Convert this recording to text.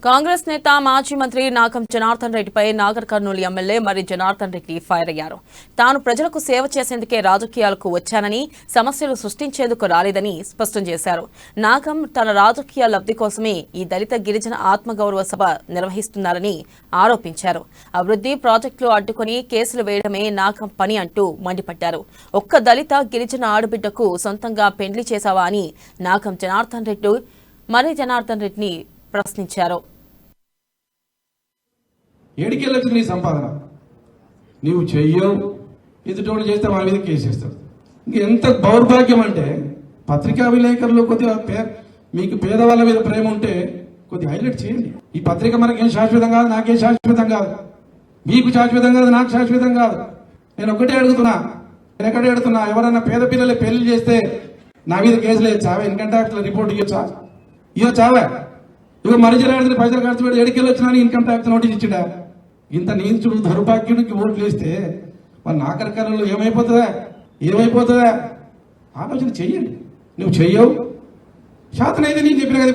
కాంగ్రెస్ నేత మాజీ మంత్రి నాగం జనార్దన్ రెడ్డిపై నాగర్ కర్నూలు ఎమ్మెల్యే మరి జనార్దన్ రెడ్డి ఫైర్ అయ్యారు. తాను ప్రజలకు సేవ చేసేందుకే రాజకీయాలకు వచ్చానని, సమస్యలు సృష్టించేందుకు రాలేదని స్పష్టం చేశారు. నాగం తన రాజకీయ లబ్ధి కోసమే ఈ దళిత గిరిజన ఆత్మగౌరవ సభ నిర్వహిస్తున్నారని ఆరోపించారు. అభివృద్ధి ప్రాజెక్టులు అడ్డుకుని కేసులు వేయడమే నాగం పని అంటూ మండిపడ్డారు. ఒక్క దళిత గిరిజన ఆడబిడ్డకు సొంతంగా పెండ్లి చేశావా అని నాగం జనార్దన్ రెడ్డి మరి జనార్దన్ రెడ్డిని ప్రశ్నించారు. ఏడికెళ్ళచ్చు నీ సంపాదన, నీవు చెయ్యవు, ఎదుటోడు చేస్తే వాళ్ళ మీద కేసేస్తాడు. ఎంత దౌర్భాగ్యం అంటే పత్రికా విలేకరులు కొద్దిగా మీకు పేదవాళ్ళ మీద ప్రేమ ఉంటే కొద్దిగా హైలైట్ చేయండి. ఈ పత్రిక మనకేం శాశ్వతం కాదు, నాకేం శాశ్వతం కాదు, మీకు శాశ్వతం కాదు, నాకు శాశ్వతం కాదు. నేను ఒకటే అడుగుతున్నా, ఎవరన్నా పేద పిల్లలు పెళ్లి చేస్తే నా మీద కేసులు వేయచ్చావా? ఇన్కమ్ ట్యాక్స్ రిపోర్ట్ ఇవ్వచ్చావా? ఇక మరిజరాడిని పైసలు ఖర్చు పెట్టి ఎడికెళ్ళి వచ్చినా ఇన్కమ్ ట్యాక్స్ నోటీస్ ఇచ్చిడా? ఇంత నీచుడు దౌర్భాగ్యుడికి ఓట్లు వేస్తే మరి నాకరకరలు ఏమైపోతుందా? ఆలోచన చెయ్యండి. నువ్వు చెయ్యవు, శాతనైతే నేను చెప్పిన కదా.